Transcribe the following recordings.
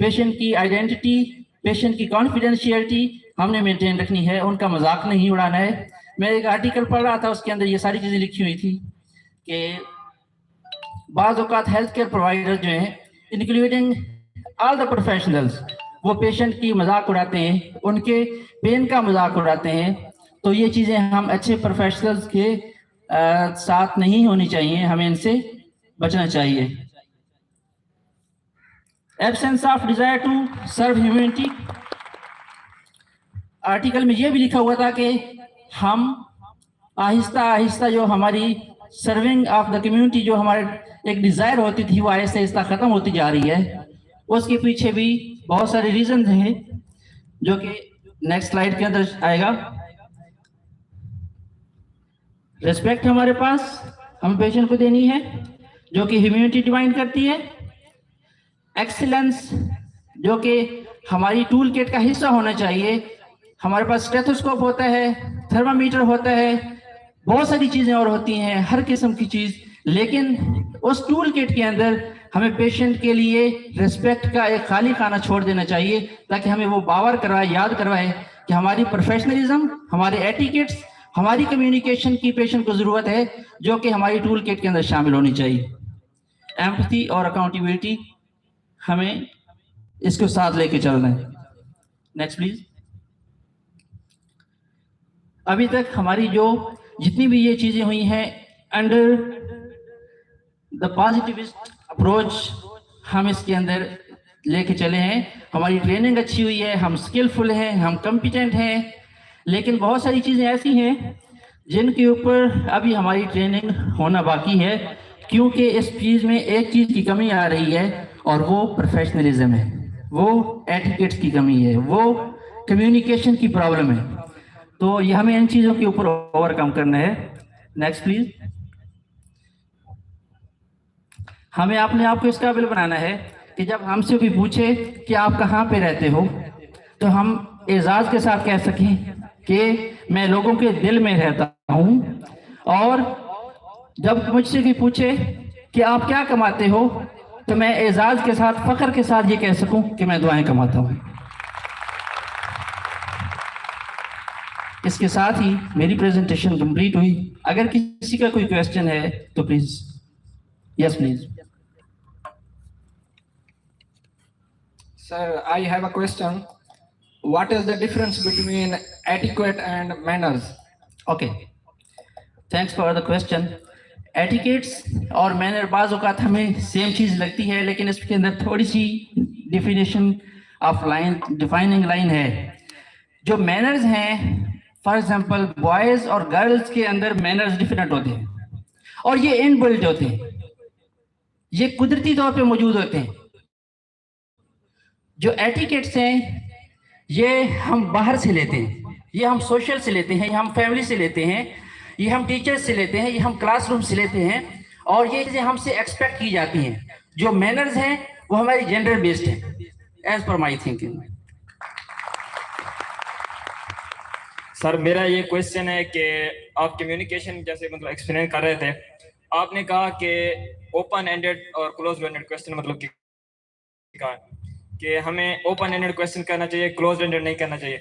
Patient کی identity, patient کی confidentiality ہم نے مینٹین رکھنی ہے، ان کا مذاق نہیں اڑانا ہے. میں ایک آرٹیکل پڑھ رہا تھا، اس کے اندر یہ ساری چیزیں لکھی ہوئی تھی کہ بعض اوقات ہیلتھ کیئر پرووائڈر جو ہیں انکلوڈنگ آل دا پروفیشنلز، وہ پیشنٹ کی مذاق اڑاتے ہیں، ان کے پین کا مذاق اڑاتے ہیں. تو یہ چیزیں ہم اچھے پروفیشنلز کے ساتھ نہیں ہونی چاہیے، ہمیں ان سے بچنا چاہیے. Absence of desire to serve humanity, article میں یہ بھی لکھا ہوا تھا کہ ہم آہستہ آہستہ جو ہماری سرونگ آف دا کمیونٹی جو ہمارے ایک ڈیزائر ہوتی تھی وہ آہستہ آہستہ ختم ہوتی جا رہی ہے. اس کے پیچھے بھی بہت سارے ریزنز ہیں جو کہ نیکسٹ سلائیڈ کے اندر آئے گا. ریسپیکٹ ہمارے پاس ہم پیشنٹ کو دینی ہے جو کہ ہیومینٹی ڈیفائن کرتی ہے. ایکسیلنس جو کہ ہماری ٹول کٹ کا حصہ ہونا چاہیے. ہمارے پاس اسٹیتھوسکوپ ہوتا ہے، تھرمامیٹر ہوتا ہے، بہت ساری چیزیں اور ہوتی ہیں، ہر قسم کی چیز، لیکن اس ٹول کٹ کے اندر ہمیں پیشنٹ کے لیے ریسپیکٹ کا ایک خالی خانہ چھوڑ دینا چاہیے تاکہ ہمیں وہ باور کروائے، یاد کروائے کہ ہماری پروفیشنلزم، ہمارے ایٹیکیٹس، ہماری کمیونیکیشن کی پیشنٹ کو ضرورت ہے جو کہ ہماری ٹول کٹ کے اندر شامل ہونی چاہیے. ایمپتھی اور اکاؤنٹیبلٹی ہمیں اس کو ساتھ لے کے چلنا ہے. Next please. ابھی تک ہماری جو جتنی بھی یہ چیزیں ہوئی ہیں انڈر دا پازیٹیوسٹ اپروچ ہم اس کے اندر لے کے چلے ہیں. ہماری ٹریننگ اچھی ہوئی ہے، ہم اسکلفل ہیں، ہم کمپیٹنٹ ہیں، لیکن بہت ساری چیزیں ایسی ہیں جن کے اوپر ابھی ہماری ٹریننگ ہونا باقی ہے کیونکہ اس چیز میں ایک چیز کی کمی آ رہی ہے اور وہ پروفیشنلزم ہے، وہ ایٹیکیٹس کی کمی ہے، وہ کمیونیکیشن کی پرابلم ہے. تو یہ ہمیں ان چیزوں کے اوپر اوور کم کرنا ہے. Next please. ہمیں اپنے آپ کو اس قابل بنانا ہے کہ جب ہم سے کوئی پوچھے کہ آپ کہاں پہ رہتے ہو تو ہم اعزاز کے ساتھ کہہ سکیں کہ میں لوگوں کے دل میں رہتا ہوں. اور جب مجھ سے کوئی پوچھے کہ آپ کیا کماتے ہو تو میں اعزاز کے ساتھ، فخر کے ساتھ یہ کہہ سکوں کہ میں دعائیں کماتا ہوں. اس کے ساتھ ہی میری پریزنٹیشن کمپلیٹ ہوئی. اگر کسی کا کوئی کویسچن ہے تو please. Yes please. Sir, I have a question. What is the difference between etiquette and manners? Okay, thanks for the question. Etiquettes اور مینر بعض اوقات ہمیں سیم چیز لگتی ہے لیکن اس کے اندر تھوڑی سی definition of line, defining line ہے. جو مینرز ہیں، فار ایگزامپل بوائز اور گرلز کے اندر مینرز ڈفرینٹ ہوتے ہیں اور یہ ان بلٹ ہوتے ہیں، یہ قدرتی طور پہ موجود ہوتے ہیں. جو ایٹیکیٹس ہیں یہ ہم باہر سے لیتے ہیں، یہ ہم سوشل سے لیتے ہیں، یہ ہم فیملی سے لیتے ہیں، یہ ہم ٹیچرز سے لیتے ہیں، یہ ہم کلاس روم سے لیتے ہیں اور یہ چیزیں ہم سے ایکسپیکٹ کی جاتی ہیں. جو مینرز ہیں وہ ہماری جینڈر بیسڈ ہیں ایز پر مائی تھنکنگ. سر میرا یہ کویشچن ہے کہ آپ کمیونیکیشن جیسے مطلب ایکسپلین کر رہے تھے، آپ نے کہا کہ اوپن اینڈیڈ اور کلوز اینڈیڈ کویشچن مطلب کہا کہ ہمیں اوپن اینڈیڈ کویشچن کرنا چاہیے، کلوز اینڈیڈ نہیں کرنا چاہیے.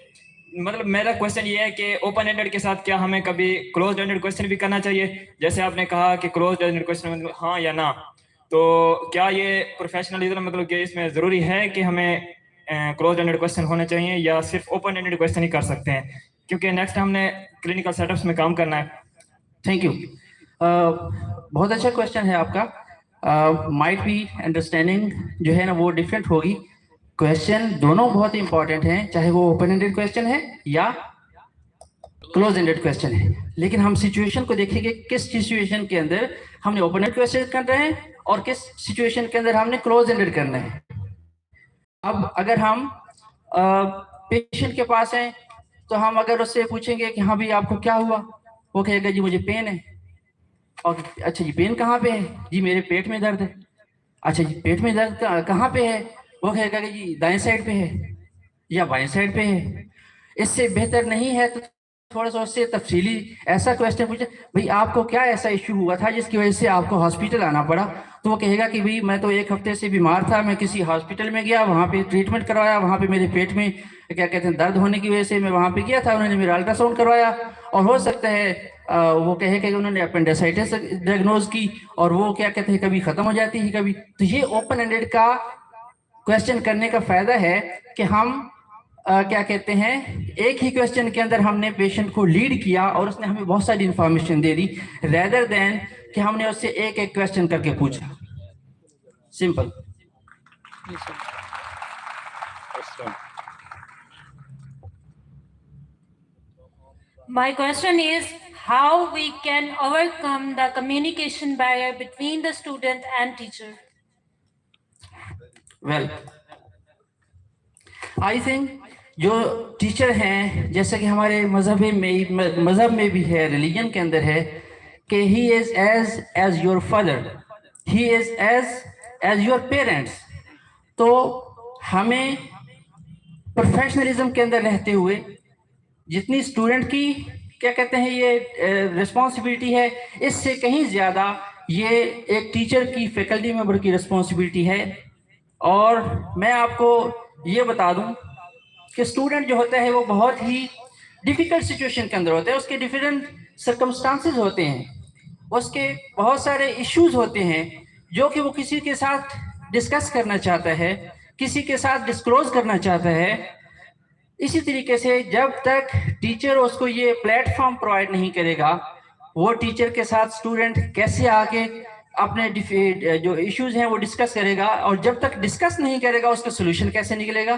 مطلب میرا کویشچن یہ ہے کہ اوپن اینڈیڈ کے ساتھ کیا ہمیں کبھی کلوز اینڈیڈ کویشچن بھی کرنا چاہیے؟ جیسے آپ نے کہا کہ کلوز اینڈیڈ کویشچن مطلب ہاں یا نہ، تو کیا یہ پروفیشنلزم مطلب کہ اس میں ضروری ہے کہ ہمیں کلوز اینڈیڈ کویشچن ہونے چاہیے یا صرف اوپن اینڈیڈ کویشچن ہی کر سکتے ہیں؟ کیونکہ نیکسٹ ہم نے کلینکل سیٹ اپس میں کام کرنا ہے. Thank you. بہت اچھا کویشچن ہے آپ کا. مائٹ بی انڈرسٹینڈنگ جو ہے نا وہ ڈفرینٹ ہوگی. کویشچن دونوں بہت امپورٹنٹ ہیں، چاہے وہ اوپن اینڈیڈ کویشچن ہے یا کلوز اینڈیڈ کویشچن ہے، لیکن ہم سچویشن کو دیکھیں گے کس سچویشن کے اندر ہم نے اوپن اینڈیڈ کویشچن کر رہے ہیں اور کس سچویشن کے اندر ہم نے کلوز اینڈیڈ کرنا ہے. اب اگر ہم پیشنٹ کے پاس ہیں تو ہم اگر اس سے پوچھیں گے کہ ہاں بھائی آپ کو کیا ہوا، وہ کہے گا جی مجھے پین ہے. اور اچھا جی پین کہاں پہ ہے؟ جی میرے پیٹ میں درد ہے. اچھا جی پیٹ میں درد کہاں پہ ہے؟ وہ کہے گا کہ جی دائیں سائڈ پہ ہے یا بائیں سائڈ پہ ہے. اس سے بہتر نہیں ہے تو تھوڑا سا اس سے تفصیلی ایسا کویسچن پوچھے، بھائی آپ کو کیا ایسا ایشو ہوا تھا جس کی وجہ سے آپ کو ہاسپٹل آنا پڑا، तो वो कहेगा कि भाई मैं तो 1 हफ्ते से बीमार था, मैं किसी हॉस्पिटल में गया, वहाँ पे ट्रीटमेंट करवाया, वहाँ पे मेरे पेट में क्या कहते हैं दर्द होने की वजह से मैं वहाँ पे गया था, उन्होंने मेरा अल्ट्रासाउंड करवाया, और हो सकता है वो कहे कि उन्होंने अपेंडिसाइटिस डायग्नोज की, और वो क्या कहते हैं कभी ख़त्म हो जाती है कभी। तो ये ओपन एंडेड का क्वेश्चन करने का फ़ायदा है कि हम क्या कहते हैं एक ही क्वेश्चन के अंदर हमने पेशेंट को लीड किया और उसने हमें बहुत सारी इंफॉर्मेशन दे दी, रेदर देन कि हमने उससे एक एक क्वेश्चन करके पूछा। Simple. My question is how we can overcome the communication barrier between the student and teacher. Well I think जो टीचर हैं, जैसे कि हमारे मज़हब में भी है, रिलीजन के अंदर है कि he is as your father, he is as your parents. तो हमें प्रोफेशनलिज्म के अंदर रहते हुए जितनी स्टूडेंट की क्या कहते हैं ये रिस्पॉन्सिबिलिटी है, इससे कहीं ज़्यादा ये एक टीचर की फैकल्टी मेंबर की रिस्पॉन्सिबिलिटी है। और मैं आपको ये बता दूं कि स्टूडेंट जो होता है वो बहुत ही डिफ़िकल्ट सिचुएशन के अंदर होता है, उसके डिफरेंट सर्कमस्टांसेस होते हैं, उसके बहुत सारे इश्यूज होते हैं जो कि वो किसी के साथ डिस्कस करना चाहता है, किसी के साथ डिस्क्लोज करना चाहता है। इसी तरीके से जब तक टीचर उसको ये प्लेटफॉर्म प्रोवाइड नहीं करेगा, वो टीचर के साथ स्टूडेंट कैसे आके अपने जो इश्यूज हैं वो डिस्कस करेगा, और जब तक डिस्कस नहीं करेगा उसका सोल्यूशन कैसे निकलेगा।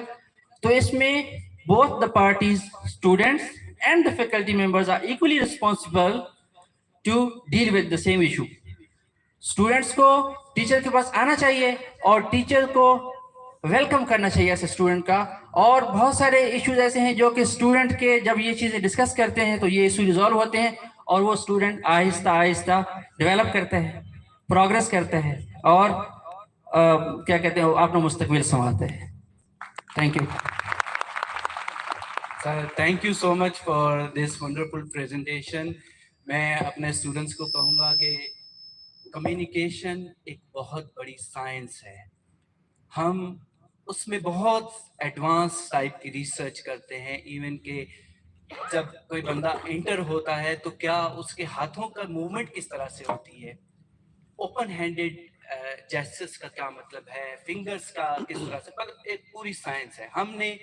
तो इसमें both the parties, students and the faculty members are equally responsible to deal with the same issue. Students को टीचर के पास आना चाहिए और टीचर को वेलकम करना चाहिए ऐसे स्टूडेंट का। और बहुत सारे इश्यूज ऐसे हैं जो कि स्टूडेंट के जब ये चीज़ें डिस्कस करते हैं तो ये इशू रिजॉल्व होते हैं, और वो स्टूडेंट आहिस्ता आहिस्ता डेवलप करता है, प्रोग्रेस करता है, और क्या कहते हैं अपना मुस्तकबिल संभालता है। Thank you sir, thank you so much for this wonderful presentation. मैं अपने स्टूडेंट्स को कहूँगा कि कम्युनिकेशन एक बहुत बड़ी साइंस है। हम उसमें बहुत एडवांस टाइप की रिसर्च करते हैं, इवन के जब कोई बंदा एंटर होता है तो क्या उसके हाथों का मूवमेंट किस तरह से होती है, ओपन हैंडेड जेस्चर्स का क्या मतलब है, फिंगर्स का किस तरह से, मतलब एक पूरी साइंस है। हमने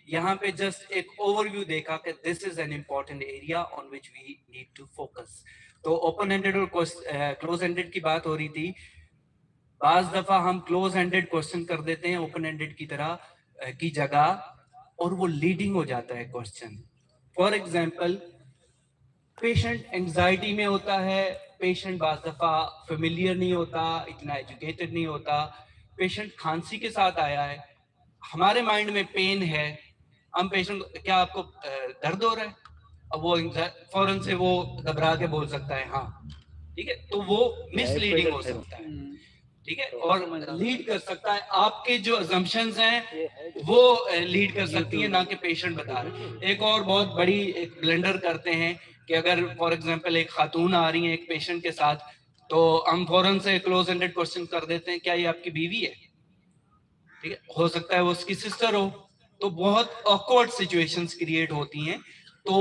यहाँ पे जस्ट एक ओवरव्यू देखा कि this is an important area on which we need to focus. तो ओपन हैंडेड और क्लोज हैंडेड की बात हो रही थी। बाज दफा हम क्लोज हैंडेड क्वेश्चन कर देते हैं ओपन हैंडेड की तरह की जगह, और वो लीडिंग हो जाता है question. For example, patient anxiety में होता है, पेशेंट बाज दफा फेमिलियर नहीं होता, इतना एजुकेटेड नहीं होता, पेशेंट खांसी के साथ आया है, हमारे माइंड में पेन है, हम पेशेंट क्या आपको दर्द हो रहा है, अब वो फौरन से वो घबरा के बोल सकता है हाँ, ठीक है, तो वो मिसलीडिंग हो सकता है, ठीक है, और लीड कर सकता है, आपके जो अजम्पशंस हैं वो लीड कर सकती है, ना कि पेशेंट बता रहे। एक और बहुत बड़ी एक ब्लेंडर करते हैं कि अगर फॉर एग्जांपल एक खातून आ रही है एक पेशेंट के साथ, तो हम फौरन से क्लोज एंडेड क्वेश्चन कर देते हैं, क्या ये आपकी बीवी है, ठीक है, हो सकता है वो उसकी सिस्टर हो, तो बहुत ऑकवर्ड सिचुएशंस क्रिएट होती हैं। तो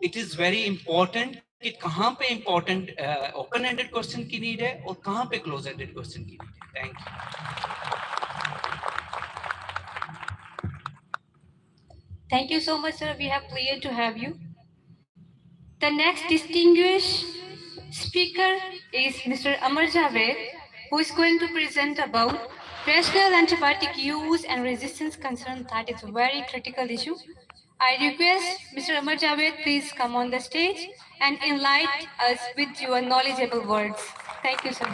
इट इज वेरी इंपॉर्टेंट कि कहाँ पे इंपॉर्टेंट ओपन एंडेड क्वेश्चन की नीड है और कहाँ पे क्लोज एंडेड क्वेश्चन की नीड है। Thank you. Thank you so much, sir. We have pleasure to have you. The next distinguished speaker is Mr. Amar Javed, who is going to present about rational antibiotic use and resistance concern. That is a very critical issue. I request Mr. Amar Javed, please come on the stage and enlighten us with your knowledgeable words. Thank you, sir.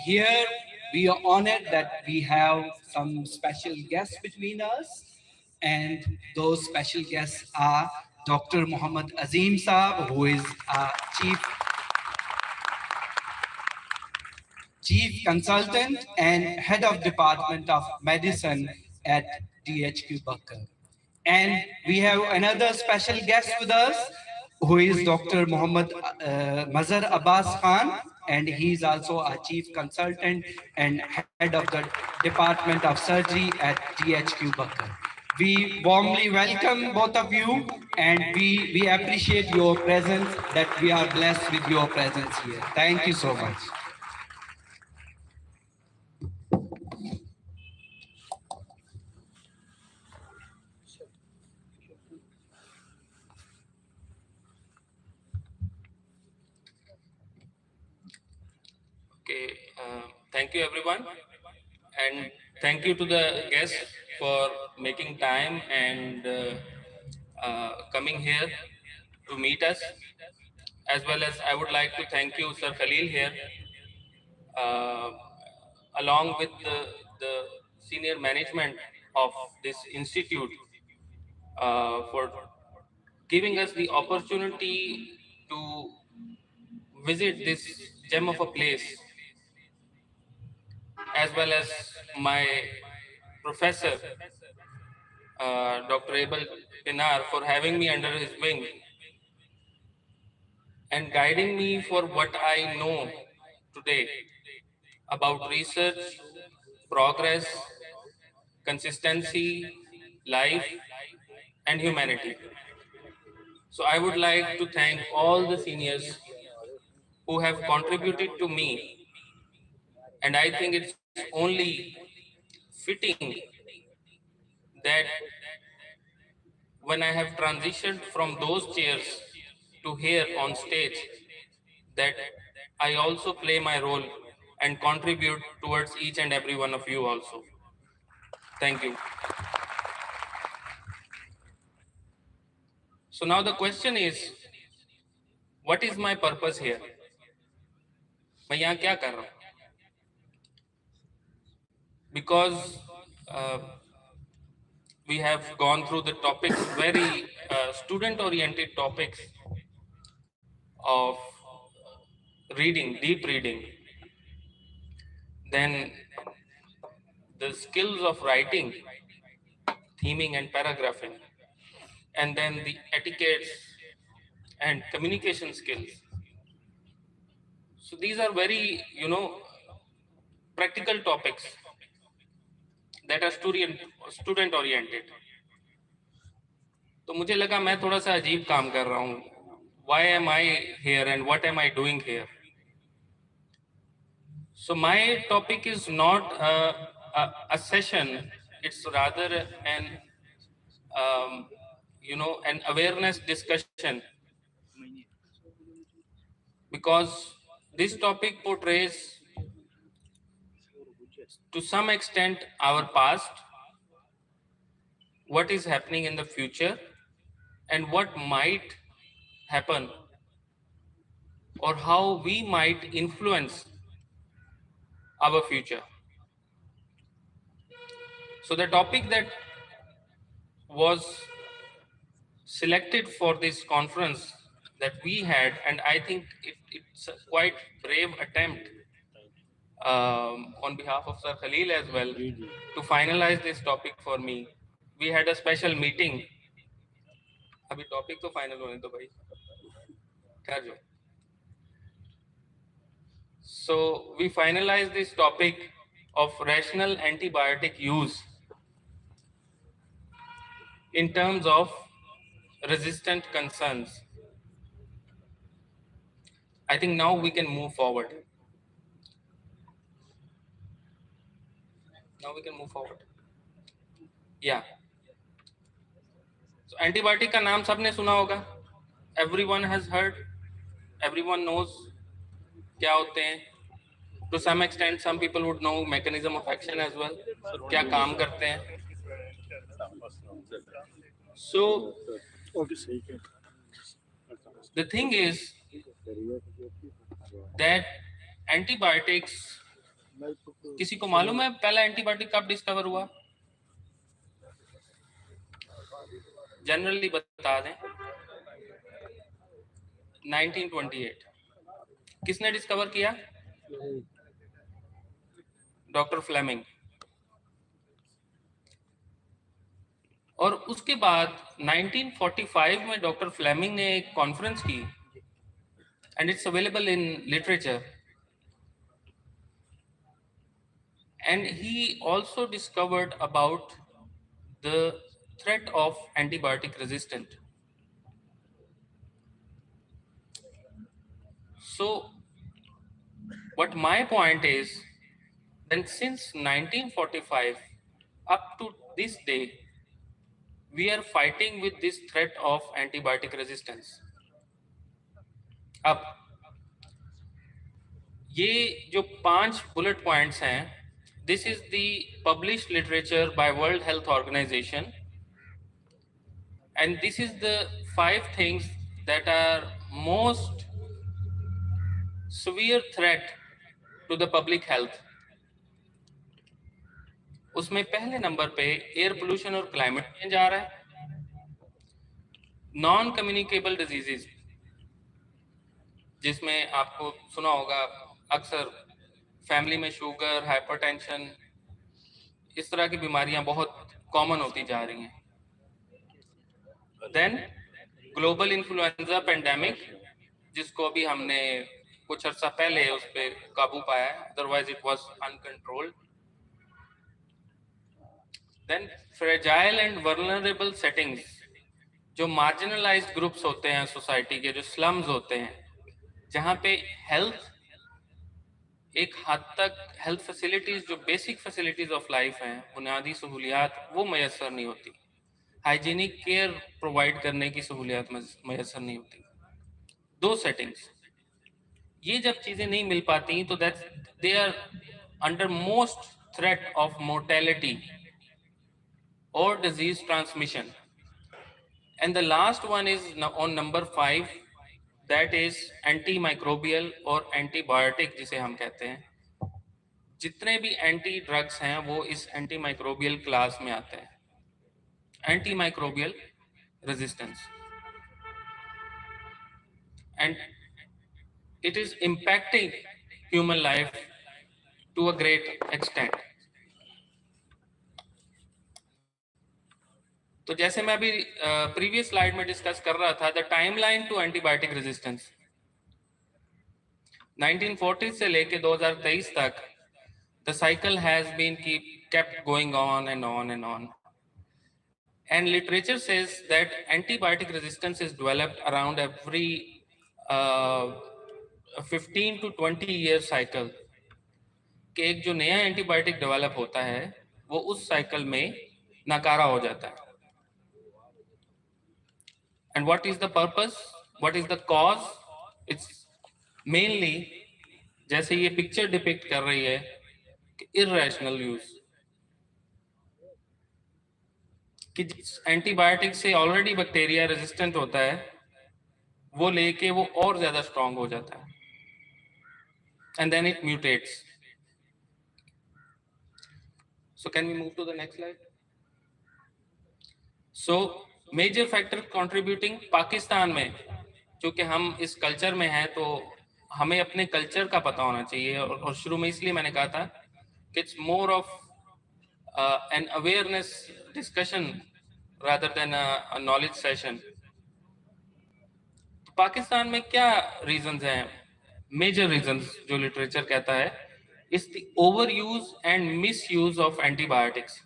Here we are honored that we have some special guests between us, and those special guests are Dr. Muhammad Azim Saab, who is Chief Consultant and Head of Department of Medicine at DHQ Bakkar. And we have another special guest with us, who is Dr. Muhammad Mazhar Abbas Khan, and he is also our chief consultant and head of the Department of Surgery at GHQ Bakar. We warmly welcome both of you, and we appreciate your presence, that we are blessed with your presence here. Thank you so much. Okay, thank you everyone, and thank you to the guests for making time and coming here to meet us. As well as I would like to thank you, Sir Khalil here, uh, along with the senior management of this institute for giving us the opportunity to visit this gem of a place, as well as my professor, Dr. Abel Pinar, for having me under his wing and guiding me for what I know today about research, progress, consistency, life, and humanity. So I would like to thank all the seniors who have contributed to me, and I think it's only fitting that when I have transitioned from those chairs to here on stage, that I also play my role and contribute towards each and every one of you also. Thank you. So now the question is, what is my purpose here? मैं यहाँ क्या कर रहा हूँ? Because we have gone through the topics, very student-oriented topics of reading, deep reading, then the skills of writing, theming and paragraphing, and then the etiquettes and communication skills. So these are very, practical topics that are student oriented. तो मुझे लगा मैं थोड़ा सा अजीब काम कर रहा हूँ. Why am I here and what am I doing here? So my topic is not a session, it's rather an awareness discussion, because this topic portrays to some extent our past, what is happening in the future, and what might happen, or how we might influence our future. So the topic that was selected for this conference that we had, and I think it's a quite brave attempt on behalf of Sir Khalil as well, to finalize this topic for me. We had a special meeting. अभी topic तो final होने दो भाई. ठहर जाओ. So we finalized this topic of rational antibiotic use in terms of resistant concerns. I think now we can move forward. Now we can move forward. Yeah. So antibiotic का नाम सबने सुना होगा. Everyone has heard. Everyone knows क्या होते हैं. To some extent, some people would know mechanism of action as well. क्या काम करते हैं. So the thing is that antibiotics, किसी को मालूम है पहला एंटीबायोटिक कब डिस्कवर हुआ? जनरली बता दें. 1928. किसने डिस्कवर किया? Doctor Fleming. और उसके बाद 1945 में डॉक्टर फ्लेमिंग ने एक कॉन्फ्रेंस की, and it's available in literature, and he also discovered about the threat of antibiotic resistant. So what my point is, then since 1945 up to this day, we are fighting with this threat of antibiotic resistance. अब ये जो 5 bullet points हैं, this is the published literature by World Health Organization, and this is the 5 things that are most severe threat to the public health. उसमें पहले number पे air pollution और climate change आ रहा है, नॉन कम्युनिकेबल डिजीजेस, जिसमें आपको सुना होगा अक्सर फैमिली में शुगर, हाइपरटेंशन, इस तरह की बीमारियां बहुत कॉमन होती जा रही हैं. देन ग्लोबल इन्फ्लुएंजा पेंडेमिक, जिसको अभी हमने कुछ अर्सा पहले उस पर काबू पाया है, otherwise it was uncontrolled. Then fragile and vulnerable settings, जो मार्जिनलाइज्ड ग्रुप्स होते हैं सोसाइटी के, जो स्लम्स होते हैं, जहाँ पे हेल्थ एक हद तक, हेल्थ फैसिलिटीज जो बेसिक फैसिलिटीज ऑफ लाइफ हैं, बुनियादी सहूलियात वो मैसर नहीं होती, हाइजीनिक केयर प्रोवाइड करने की सहूलियात मैसर नहीं होती. 2 सेटिंग्स, ये जब चीज़ें नहीं मिल पाती तो that they are under most threat of mortality और disease transmission. And the last one is on number 5, that is antimicrobial और एंटीबायोटिक, जिसे हम कहते हैं. जितने भी एंटी ड्रग्स हैं वो इस एंटी माइक्रोबियल क्लास में आते हैं. Anti microbial resistance, and it is impacting human life to a great extent. तो जैसे मैं अभी प्रीवियस स्लाइड में डिस्कस कर रहा था, the timeline to antibiotic resistance 1940 से लेके 2023 तक, the cycle has been kept going on and on and on. And literature says that antibiotic resistance is developed around every 15 to 20 year cycle, कि एक जो नया एंटीबायोटिक डेवलप होता है वो उस साइकिल में नाकारा हो जाता है. And what is the purpose, what is the cause? It's mainly, जैसे ये पिक्चर डिपिक्ट कर रही है, कि इर्रेशनल यूज, कि जिस एंटीबायोटिक से ऑलरेडी बैक्टीरिया रेजिस्टेंट होता है वो लेके वो और ज्यादा स्ट्रांग हो जाता है, and then it mutates. So can we move to the next slide? So major factor contributing, Pakistan में चूंकि हम इस कल्चर में हैं तो हमें अपने कल्चर का पता होना चाहिए, और शुरू में इसलिए मैंने कहा था कि it's more of an awareness discussion rather than a knowledge session. तो पाकिस्तान में क्या रीजंस हैं? मेजर रीजंस जो लिटरेचर कहता है, is the overuse and misuse of antibiotics.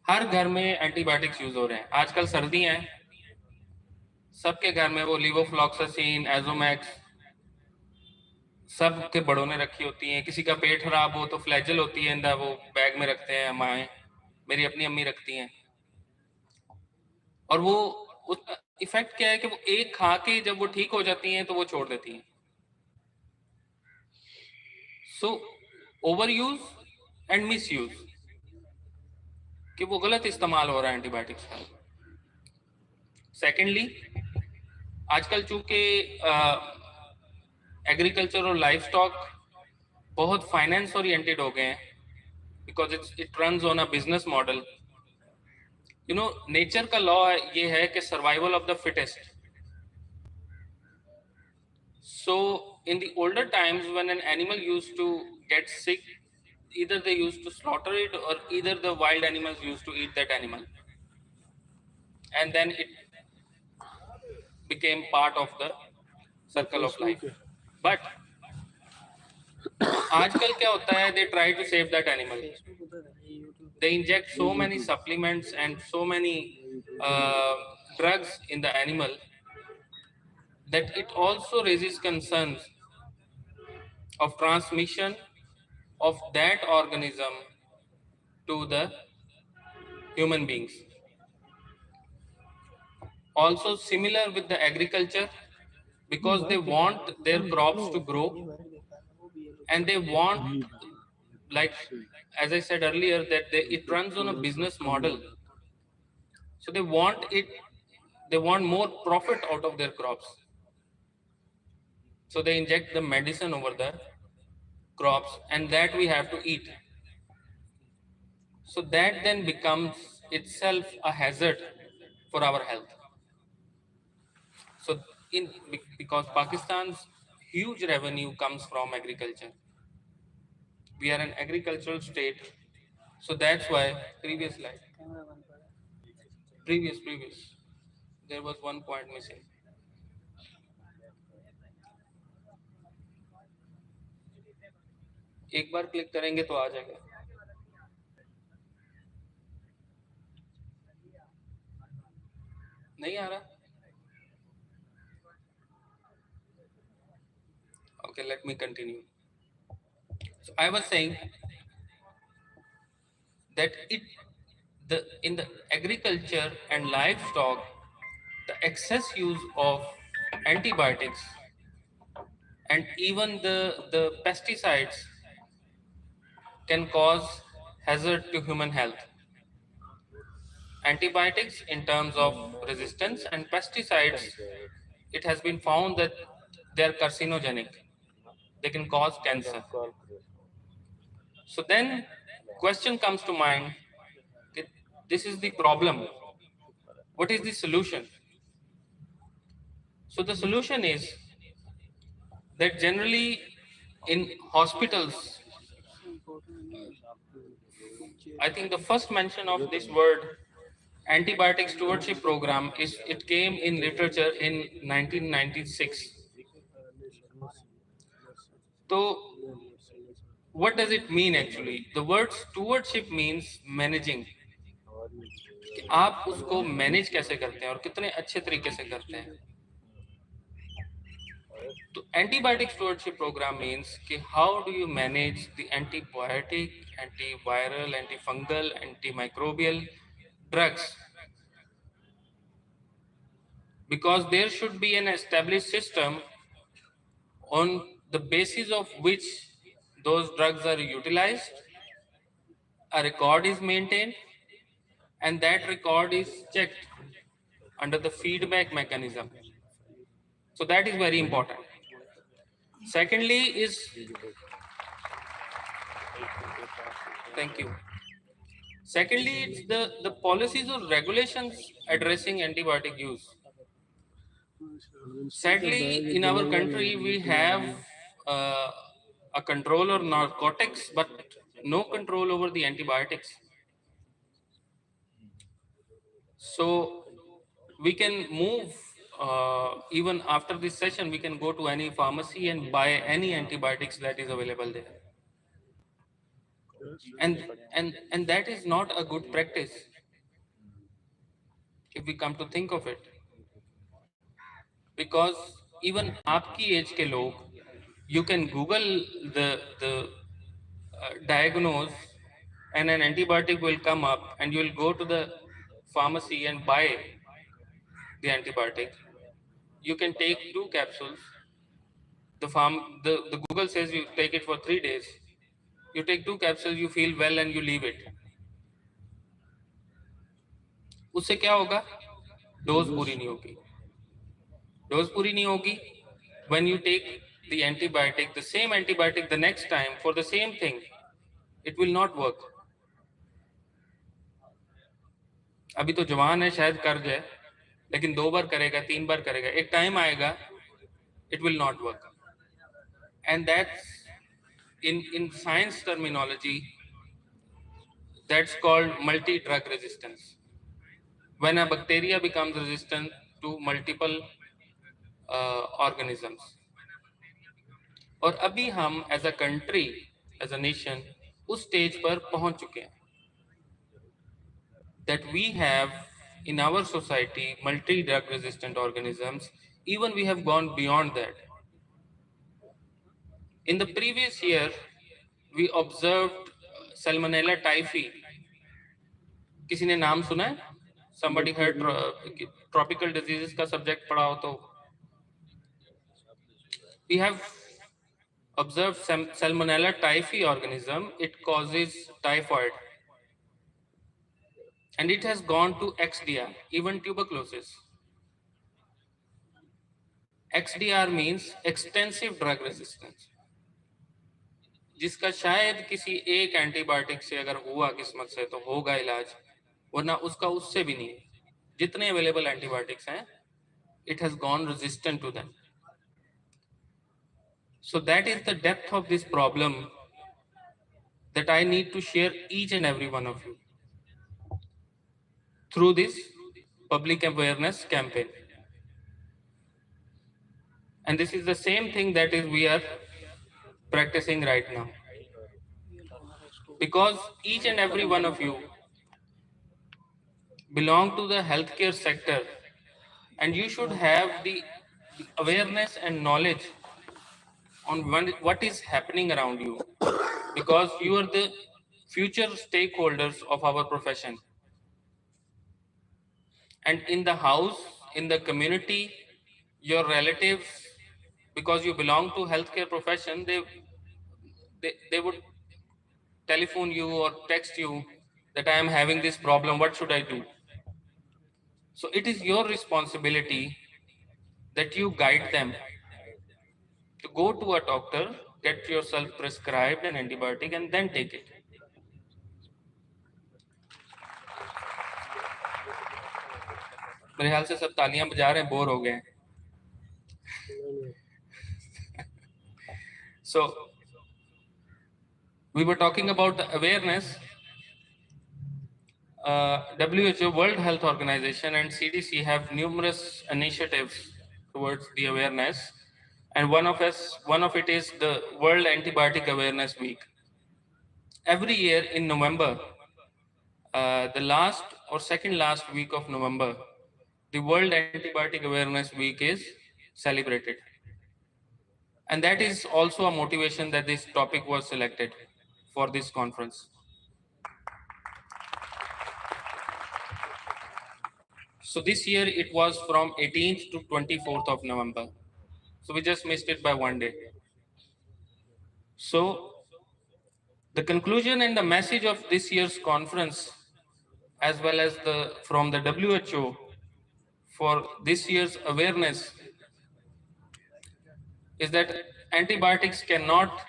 हर घर में एंटीबायोटिक्स यूज हो रहे हैं. आजकल सर्दियां हैं, सबके घर में वो लीवोफ्लॉक्सासिन, एजोमैक्स, सब के बड़ों ने रखी होती हैं. किसी का पेट खराब हो तो फ्लैजल होती है, वो बैग में रखते हैं माएँ, मेरी अपनी अम्मी रखती हैं. और वो उसका इफेक्ट क्या है कि वो एक खा के जब वो ठीक हो जाती हैं तो वो छोड़ देती हैं. So over use and miss use, कि वो गलत इस्तेमाल हो रहा है एंटीबायोटिक्स का. सेकेंडली, आजकल चूंकि एग्रीकल्चर और लाइफ स्टॉक बहुत फाइनेंस ओरिएंटेड हो गए हैं, because it runs on a business model. You know, nature का लॉ ये है कि survival of the fittest. So in the older times when an animal used to get sick, either they used to slaughter it or either the wild animals used to eat that animal. and then it became part of the circle of life. But आजकल क्या होता है, they try to save that animal. They inject so many supplements and so many drugs in the animal that it also raises concerns of transmission of that organism to the human beings. Also similar with the agriculture, because they want their crops to grow and they want, like as I said earlier, that it runs on a business model. So they want more profit out of their crops. So they inject the medicine over the crops, and that we have to eat. So that then becomes itself a hazard for our health. So because Pakistan's huge revenue comes from agriculture. We are an agricultural state. So that's why previous slide. Previous. There was one point missing. एक बार click करेंगे तो आ जाएगा. नहीं आ रहा. Okay, let me continue. So I was saying that in the agriculture and livestock, the excess use of antibiotics and even the pesticides can cause hazard to human health. Antibiotics in terms of resistance, and pesticides, it has been found that they are carcinogenic. They can cause cancer. So then question comes to mind, this is the problem. What is the solution? So the solution is that generally in hospitals, I think the first mention of this word antibiotic stewardship program it came in literature in 1996. So what does it mean actually? The word stewardship means managing. कि आप उसको manage कैसे करते हैं और कितने अच्छे तरीके से करते हैं. तो एंटीबायोटिक स्टुअर्डशिप प्रोग्राम मीन्स कि how do you manage the antibiotic, antiviral, antifungal, antimicrobial drugs, because there should be an established system on the basis of which those drugs are utilized, a record is maintained, and that record is checked under the feedback mechanism. So that is very important. Secondly is, thank you. Secondly, it's the policies or regulations addressing antibiotic use. Sadly, in our country, we have a control over narcotics, but no control over the antibiotics. So we can move, even after this session, we can go to any pharmacy and buy any antibiotics that is available there. And that is not a good practice if we come to think of it. Because even आपकी age के लोग, you can Google the diagnose, and an antibiotic will come up, and you will go to the pharmacy and buy the antibiotic. You can take 2 capsules. The Google says you take it for 3 days. You take 2 capsules, you feel well, and you leave it. उससे क्या होगा? Dose पूरी नहीं होगी. Dose पूरी नहीं होगी. When you take the antibiotic, the same antibiotic the next time for the same thing, it will not work. अभी तो जवान है, शायद कर जाए, लेकिन 2 बार करेगा, 3 बार करेगा, एक टाइम आएगा, it will not work. And that's in science terminology, that's called multi-drug resistance. when a bacteria becomes resistant to multiple organisms. और अभी हम as a country, as a nation, उस स्टेज पर पहुंच चुके हैं that we have in our society multi-drug resistant organisms. Even we have gone beyond that. In the previous year, we observed Salmonella typhi. किसी ने नाम सुना है? Somebody heard tropical diseases का subject पढ़ा हो तो? We have observed Salmonella typhi organism. It causes typhoid. And it has gone to XDR, even tuberculosis. XDR means extensive drug resistance, जिसका शायद किसी एक एंटीबायोटिक से अगर हुआ किस्मत से तो होगा इलाज, वरना उसका उससे भी नहीं। जितने अवेलेबल एंटीबायोटिक्स हैं, it has gone resistant to them. So that is the depth of this problem that I need to share each and every one of you through this public awareness campaign. And this is the same thing that we are practicing right now. Because each and every one of you belong to the healthcare sector, and you should have the awareness and knowledge on what is happening around you, because you are the future stakeholders of our profession. And in the house, in the community, your relatives, because you belong to healthcare profession, they would telephone you or text you that I am having this problem, what should I do? So it is your responsibility that you guide them to go to a doctor, get yourself prescribed an antibiotic, and then take it. मेरे ख्याल से सब तालियां बजा रहे हैं, bore हो गए। So we were talking about the awareness. WHO, World Health Organization, and CDC have numerous initiatives towards the awareness, and one of it is the World Antibiotic Awareness Week. Every year in November, the last or second last week of November, the World Antibiotic Awareness Week is celebrated. And that is also a motivation that this topic was selected for this conference. So this year it was from 18th to 24th of November. So we just missed it by one day. So the conclusion and the message of this year's conference, as well as from the WHO for this year's awareness, is that antibiotics cannot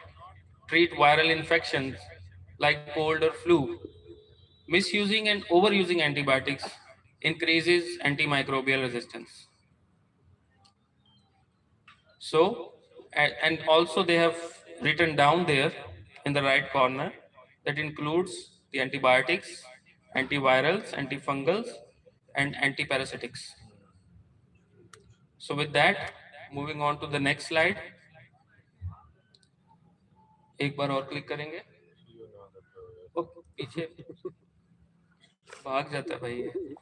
treat viral infections like cold or flu. Misusing and overusing antibiotics increases antimicrobial resistance. So, and also they have written down there in the right corner that includes the antibiotics, antivirals, antifungals, and antiparasitics. So with that, moving on to the next slide. एक बार और click करेंगे। पीछे भाग जाता है भाई।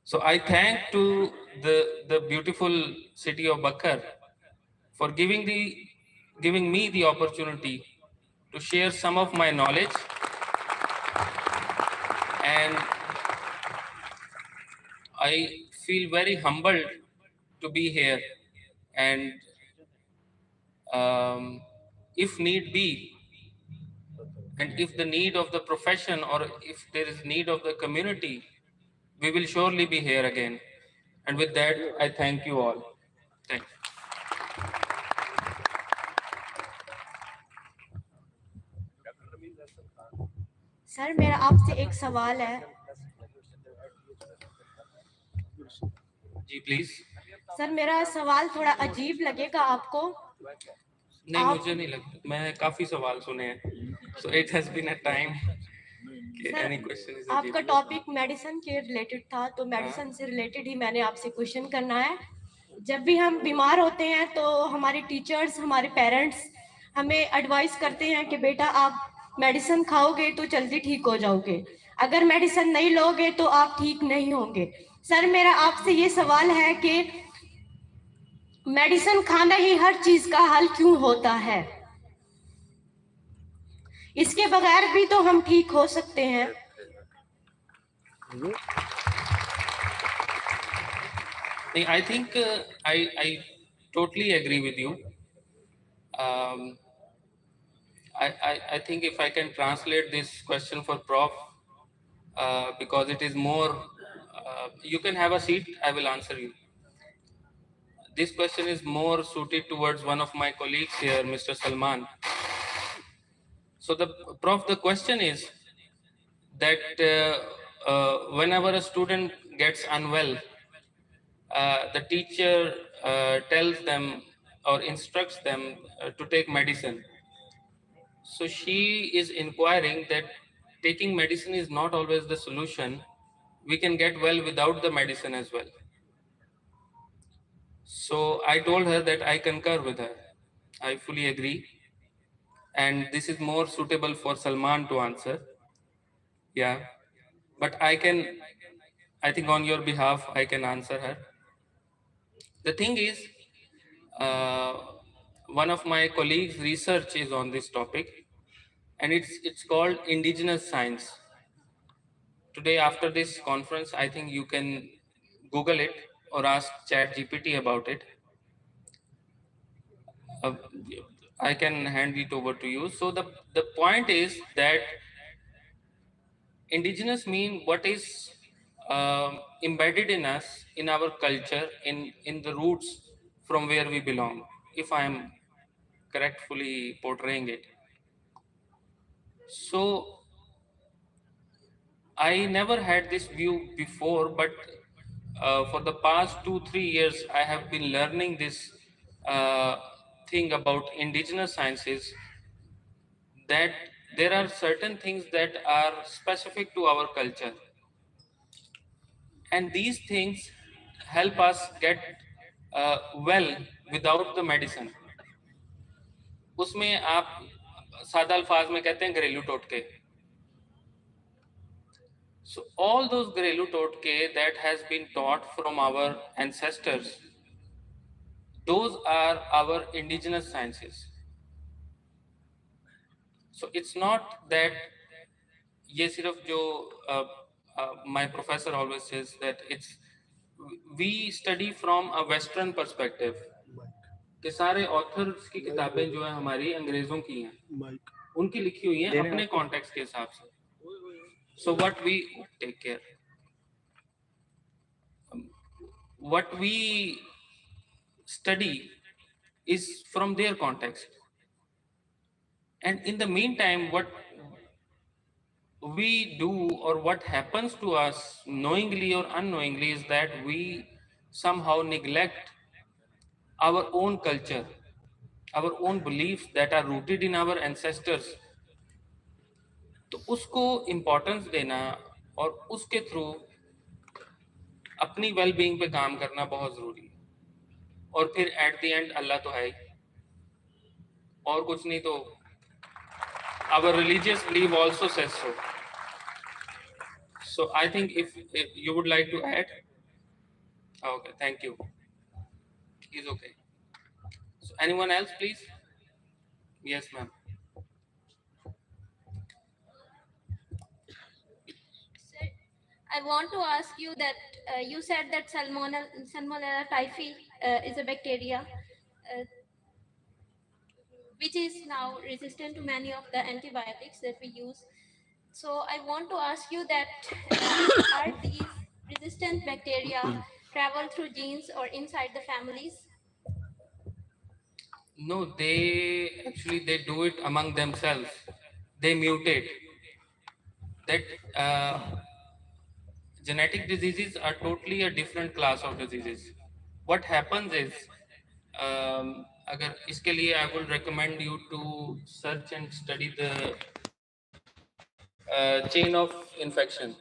So I thank to the beautiful city of Bakar for giving me the opportunity to share some of my knowledge, and I feel very humbled to be here, and if need be, and if the need of the profession or if there is need of the community, we will surely be here again. And with that, I thank you all. Thanks. Sir मेरा आपसे एक सवाल है। जी please. Sir मेरा सवाल थोड़ा अजीब लगेगा आपको? नहीं, मुझे नहीं लगता, मैं काफी सवाल सुने हैं, so it has been a time any question is आपका टॉपिक मेडिसिन के रिलेटेड था, तो मेडिसिन से रिलेटेड ही मैंने आपसे क्वेश्चन करना है। जब भी हम बीमार होते हैं तो हमारे टीचर्स, हमारे पेरेंट्स हमें एडवाइस करते हैं कि बेटा आप मेडिसिन खाओगे तो जल्दी ठीक हो जाओगे, अगर मेडिसिन नहीं लोगे तो आप ठीक नहीं होंगे। सर, मेरा आपसे ये सवाल है कि मेडिसिन खाना ही हर चीज का हल क्यों होता है? इसके बगैर भी तो हम ठीक हो सकते हैं। I think I totally agree with you. I think if I can translate this question for Prof, because it is more, you can have a seat, I will answer you. This question is more suited towards one of my colleagues here, Mr. Salman. So the question is that whenever a student gets unwell, the teacher tells them or instructs them to take medicine. So she is inquiring that taking medicine is not always the solution. We can get well without the medicine as well. So I told her that I concur with her. I fully agree. And this is more suitable for Salman to answer. Yeah. But I think on your behalf, I can answer her. The thing is, one of my colleagues' research is on this topic, and it's called indigenous science. Today, after this conference, I think you can Google it or ask ChatGPT about it. I can hand it over to you. So the point is that indigenous mean what is embedded in us, in our culture, in the roots from where we belong, if I am correctly portraying it. So I never had this view before, but for the past 2-3 years, I have been learning this thing about indigenous sciences, that there are certain things that are specific to our culture. And these things help us get well without the medicine. उसमें आप सादा अल्फाज में कहते हैं घरेलू टोटके. So all those घरेलू टोटके that has been taught from our ancestors, those are our indigenous sciences. So it's not that ये सिर्फ जो my professor always says that we study from a Western perspective. कि सारे ऑथर्स की किताबें जो है हमारी अंग्रेजों की हैं, उनकी लिखी हुई हैं अपने कॉन्टेक्स्ट के हिसाब से. So what we take care, what we study is from their context. And in the meantime, what we do or what happens to us knowingly or unknowingly is that we somehow neglect our own culture, our own beliefs that are rooted in our ancestors. तो उसको importance देना और उसके through अपनी well being पे काम करना बहुत ज़रूरी है. और फिर एट द एंड अल्लाह तो है ही, और कुछ नहीं. तो our religious belief also says so. So I think if you would like to add. Okay, thank you. He's okay. So anyone else, please? Yes, ma'am. Sir, I want to ask you that you said that Salmonella typhi is a bacteria which is now resistant to many of the antibiotics that we use. So I want to ask you that are these resistant bacteria travel through genes or inside the families? No, they do it among themselves. They mutate. That genetic diseases are totally a different class of diseases. What happens is, अगर इसके लिए I would recommend you to search and study the chain of infection.